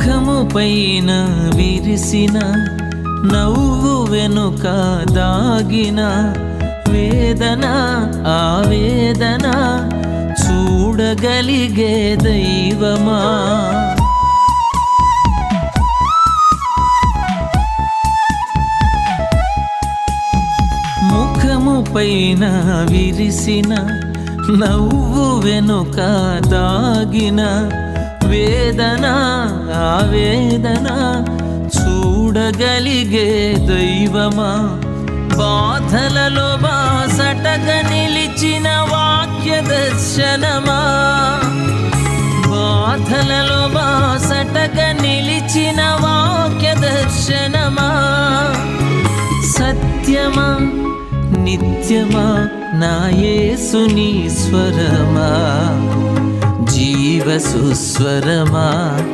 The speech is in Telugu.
ముఖము పైన విరిసిన నవ్వు వెనుక దాగిన వేదన ఆవేదన చూడగలిగే దైవమా. ముఖము పైన విరిసిన నవ్వు వెనుక దాగిన వేదన ఆవేదన చూడగలిగే దైవమా. బాధలలో బాసటగా నిలిచిన వాక్య దర్శనమా. బాధలలో బాసటగా నిలిచిన వాక్య దర్శనమా. సత్యమా నిత్యమా నా యేసుని స్వరమా. జీవ సుస్వరమా